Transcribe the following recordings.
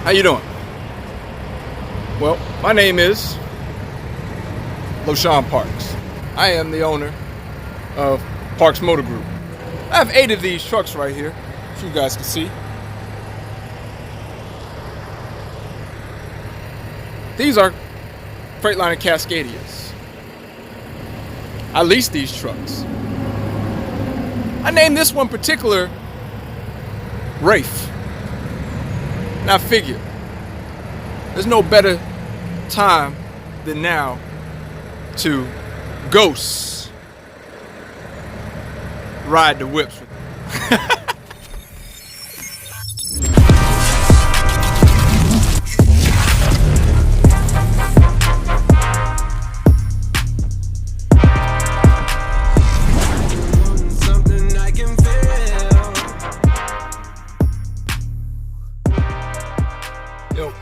How you doing? Well, my name is Loshawnparks. I am the owner of Parks Motor Group. I have 8 of these trucks right here, as you guys can see. These are Freightliner Cascadias. I lease these trucks. I named this one particular Rafe. And I figure there's no better time than now to ghost ride the whips. Yo,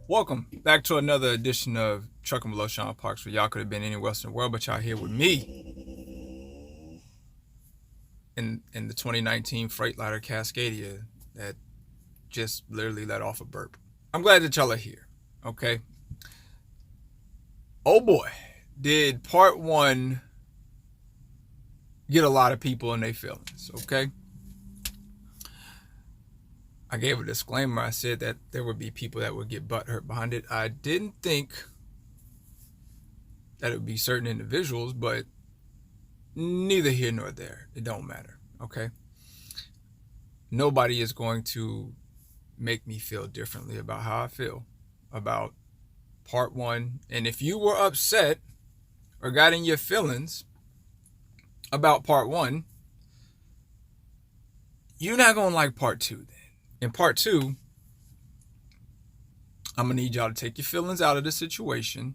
welcome back to another edition of Trucking with Loshawnparks, where y'all could have been anywhere else in the world, but y'all here with me in the 2019 Freightliner Cascadia that just literally let off a burp. I'm glad that y'all are here, okay? Oh boy, did part 1 get a lot of people in their feelings, okay? I gave a disclaimer. I said that there would be people that would get butthurt behind it. I didn't think that it would be certain individuals, but neither here nor there. It don't matter, okay? Nobody is going to make me feel differently about how I feel about part 1. And if you were upset or got in your feelings about part 1, you're not going to like part 2 then. In part 2, I'm going to need y'all to take your feelings out of the situation,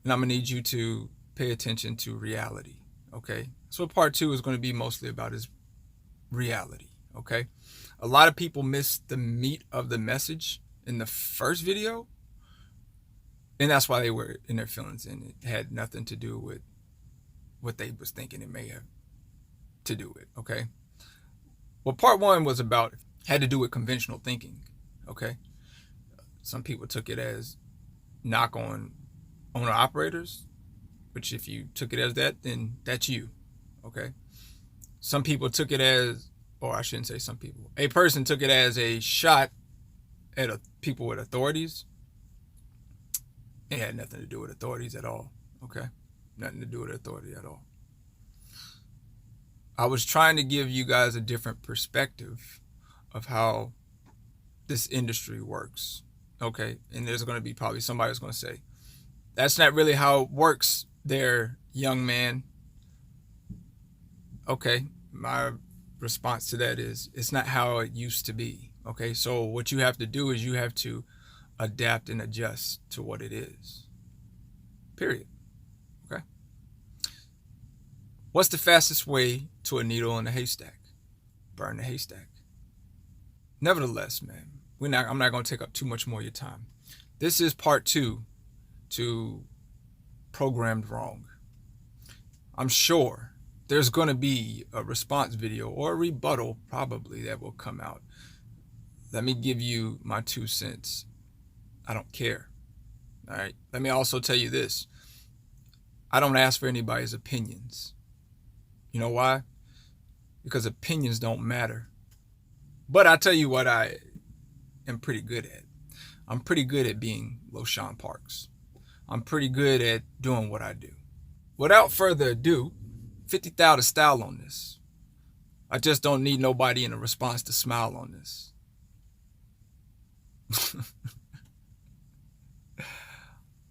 and I'm going to need you to pay attention to reality, okay? So what part 2 is going to be mostly about is reality, okay? A lot of people missed the meat of the message in the first video, and that's why they were in their feelings, and it had nothing to do with what they was thinking it may have to do with, okay? What part 1 was about had to do with conventional thinking, okay? Some people took it as knock on owner operators, which if you took it as that, then that's you, okay? Some people took it as, or I shouldn't say some people, a person took it as a shot at people with authorities. It had nothing to do with authorities at all, okay? Nothing to do with authority at all. I was trying to give you guys a different perspective of how this industry works, okay? And there's going to be probably somebody who's going to say, that's not really how it works there, young man. Okay, my response to that is, it's not how it used to be, okay? So what you have to do is you have to adapt and adjust to what it is, period, okay? What's the fastest way to a needle in a haystack? Burn the haystack. Nevertheless, man, I'm not going to take up too much more of your time. This is part 2 to Programmed Wrong. I'm sure there's going to be a response video or a rebuttal probably that will come out. Let me give you my 2 cents. I don't care. All right. Let me also tell you this. I don't ask for anybody's opinions. You know why? Because opinions don't matter. But I tell you what I am pretty good at. I'm pretty good at being Loshawnparks. I'm pretty good at doing what I do. Without further ado, 50,000 style on this. I just don't need nobody in a response to smile on this.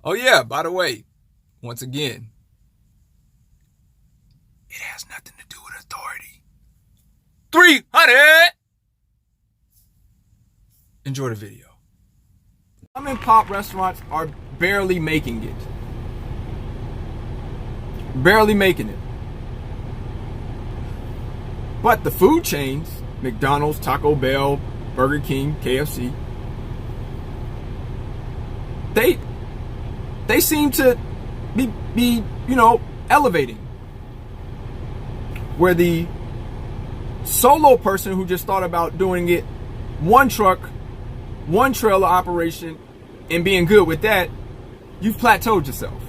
Oh yeah, by the way, once again, it has nothing to do with authority. 300! Enjoy the video. Some in pop restaurants are barely making it. Barely making it. But the food chains, McDonald's, Taco Bell, Burger King, KFC, they seem to be elevating. Where the solo person who just thought about doing it one truck one trailer operation and being good with that, you've plateaued yourself.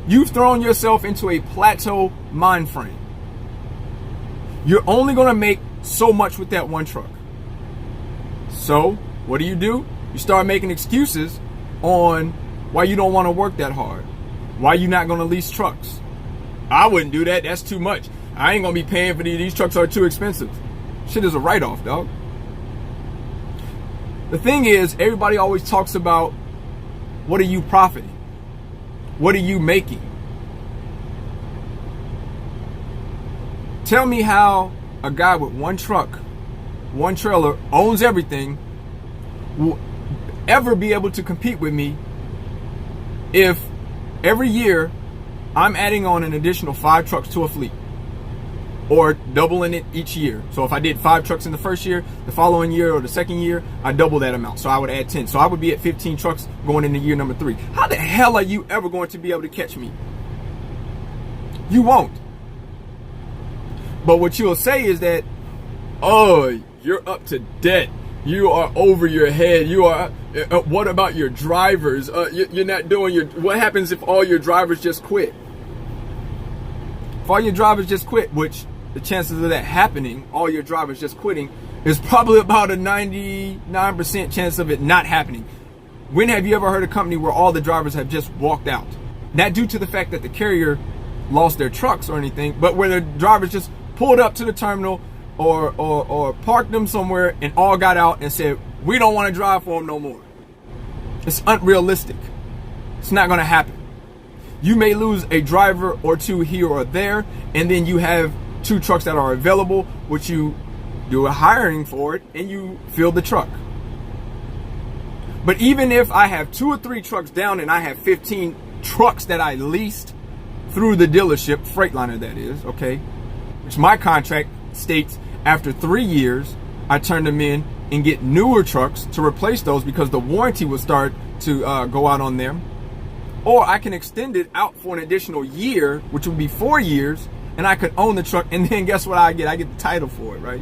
You've thrown yourself into a plateau mind frame. You're only going to make so much with that one truck. So what do? You start making excuses on why you don't want to work that hard, why you're not going to lease trucks. I wouldn't do that. That's too much. I ain't going to be paying for these trucks are too expensive. Shit is a write-off, dog. The thing is, everybody always talks about, what are you profiting? What are you making? Tell me how a guy with one truck, one trailer, owns everything, will ever be able to compete with me if every year I'm adding on an additional 5 trucks to a fleet, or doubling it each year. So if I did 5 trucks in the first year, the following year or the second year, I double that amount. So I would add 10. So I would be at 15 trucks going into year number 3. How the hell are you ever going to be able to catch me? You won't. But what you'll say is that, oh, you're up to debt. You are over your head. You are. What about your drivers? You're not doing your. What happens if all your drivers just quit? If all your drivers just quit, which the chances of that happening, all your drivers just quitting, is probably about a 99% chance of it not happening. When have you ever heard a company where all the drivers have just walked out? Not due to the fact that the carrier lost their trucks or anything, but where the drivers just pulled up to the terminal or parked them somewhere and all got out and said, we don't want to drive for them no more. It's unrealistic. It's not going to happen. You may lose a driver or two here or there, and then you have 2 trucks that are available, which you do a hiring for it, and you fill the truck. But even if I have 2 or 3 trucks down and I have 15 trucks that I leased through the dealership, Freightliner that is, okay, which my contract states after 3 years, I turn them in and get newer trucks to replace those because the warranty will start to go out on them. Or I can extend it out for an additional year, which would be 4 years, and I could own the truck, and then guess what I get? I get the title for it, right?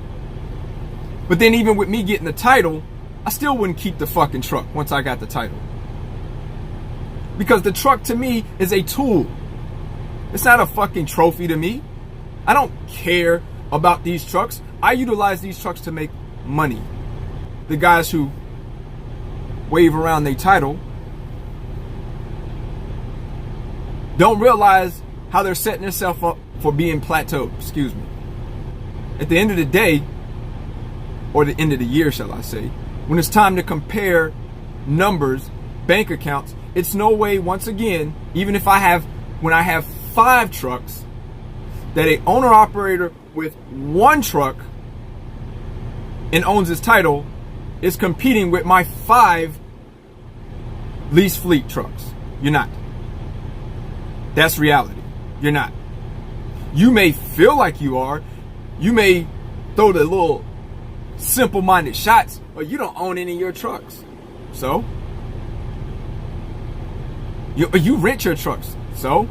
But then even with me getting the title, I still wouldn't keep the fucking truck once I got the title. Because the truck to me is a tool. It's not a fucking trophy to me. I don't care about these trucks. I utilize these trucks to make money. The guys who wave around their title don't realize how they're setting themselves up for being plateaued. Excuse me. At the end of the day, or the end of the year, shall I say, when it's time to compare numbers, bank accounts, it's no way, once again, even if when I have 5 trucks, that a owner operator with 1 truck and owns his title is competing with my 5 lease fleet trucks. You're not. That's reality. You're not. You may feel like you are. You may throw the little simple-minded shots, but you don't own any of your trucks. So? You rent your trucks. So?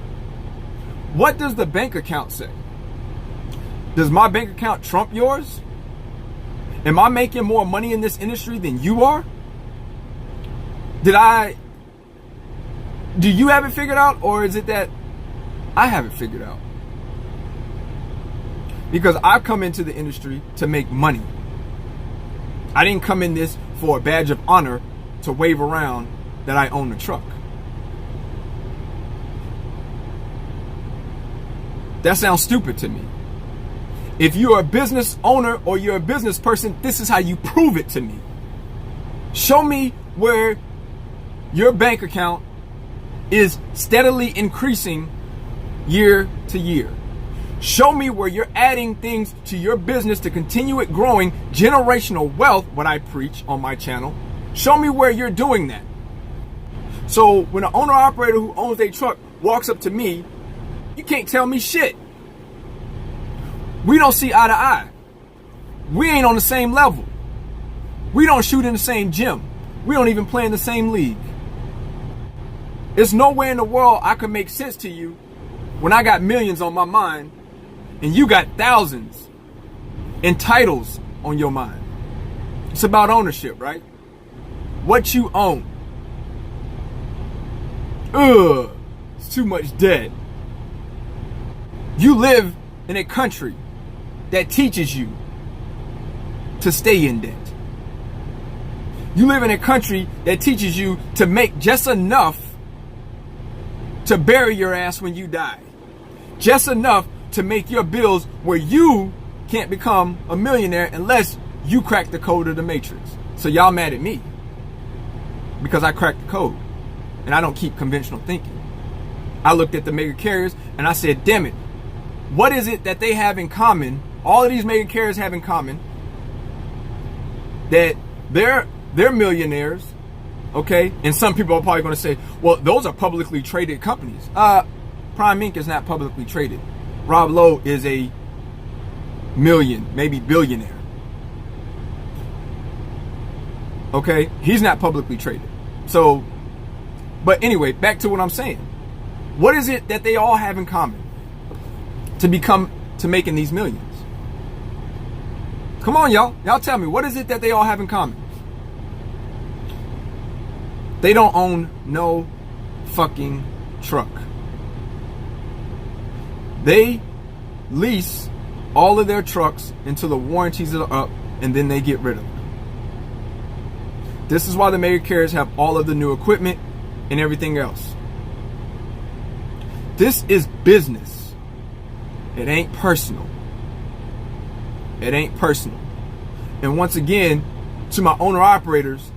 What does the bank account say? Does my bank account trump yours? Am I making more money in this industry than you are? Do you have it figured out, or is it that I have it figured out? Because I've come into the industry to make money. I didn't come in this for a badge of honor to wave around that I own a truck. That sounds stupid to me. If you're a business owner or you're a business person, this is how you prove it to me. Show me where your bank account is steadily increasing year to year. Show me where you're adding things to your business to continue it growing, generational wealth, what I preach on my channel. Show me where you're doing that. So when an owner operator who owns a truck walks up to me, you can't tell me shit. We don't see eye to eye. We ain't on the same level. We don't shoot in the same gym. We don't even play in the same league. There's no way in the world I could make sense to you when I got millions on my mind and you got thousands and titles on your mind. It's about ownership, right? what you own. Ugh, it's too much debt. You live in a country that teaches you to stay in debt. You live in a country that teaches you to make just enough to bury your ass when you die. Just enough to make your bills where you can't become a millionaire unless you crack the code of the matrix. So y'all mad at me because I cracked the code and I don't keep conventional thinking. I looked at the mega carriers and I said, damn it, what is it that they have in common? All of these mega carriers have in common that they're millionaires, okay? And some people are probably going to say, well, those are publicly traded companies. Prime Inc. is not publicly traded. Rob Lowe is a million, maybe billionaire. Okay? He's not publicly traded. So, but anyway, back to what I'm saying. What is it that they all have in common to making these millions? Come on, y'all. Y'all tell me, what is it that they all have in common? They don't own no fucking truck. They lease all of their trucks until the warranties are up, and then they get rid of them. This is why the mega carriers have all of the new equipment and everything else. This is business. It ain't personal. It ain't personal. And once again, to my owner operators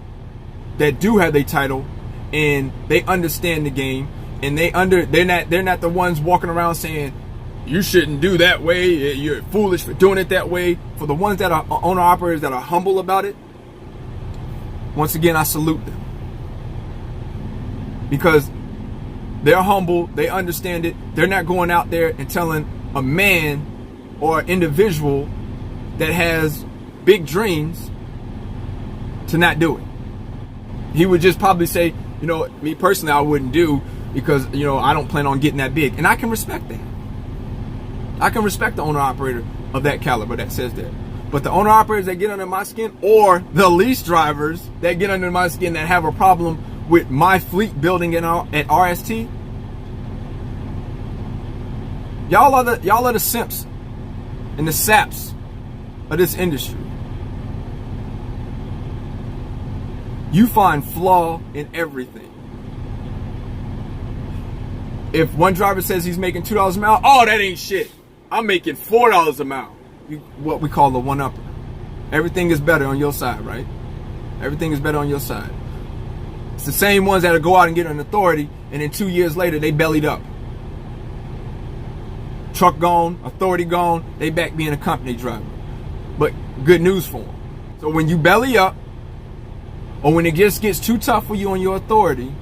that do have their title and they understand the game, and they're not the ones walking around saying you shouldn't do that way, you're foolish for doing it that way. For the ones that are owner operators that are humble about it, once again, I salute them. Because they're humble, they understand it. They're not going out there and telling a man or an individual that has big dreams to not do it. He would just probably say, you know, me personally, I wouldn't do because, you know, I don't plan on getting that big. And I can respect that. I can respect the owner operator of that caliber that says that. But the owner operators that get under my skin, or the lease drivers that get under my skin that have a problem with my fleet building at RST, y'all are the simps and the saps of this industry. You find flaw in everything. If one driver says he's making $2 a mile, oh, that ain't shit. I'm making $4 a mile. What we call the one-upper. Everything is better on your side, right? Everything is better on your side. It's the same ones that'll go out and get an authority, and then 2 years later, they bellied up. Truck gone, authority gone, they back being a company driver. But good news for them. So when you belly up, or when it just gets too tough for you on your authority,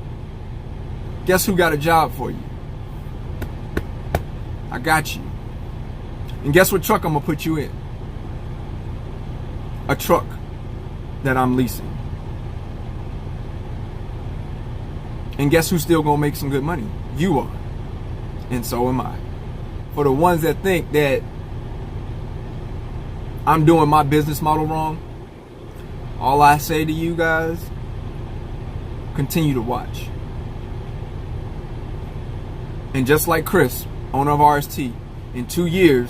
guess who got a job for you? I got you. And guess what truck I'm going to put you in? A truck that I'm leasing. And guess who's still going to make some good money? You are. And so am I. For the ones that think that I'm doing my business model wrong, all I say to you guys, continue to watch. And just like Chris, owner of RST, in 2 years,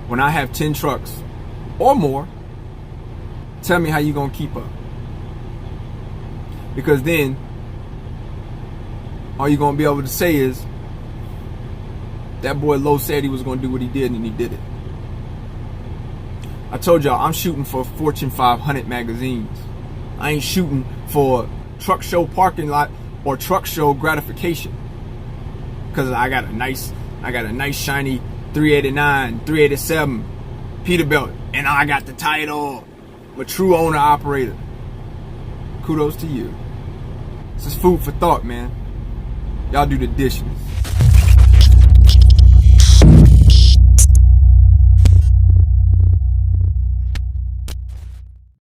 when I have 10 trucks or more, tell me how you gonna keep up. Because then, all you're gonna be able to say is, that boy Lo said he was gonna do what he did, and he did it. I told y'all, I'm shooting for Fortune 500 magazines. I ain't shooting for truck show parking lot or truck show gratification. Because I got a nice shiny 389, 387 Peterbilt, and I got the title. I'm a true owner operator. Kudos to you. This is food for thought, man. Y'all do the dishes.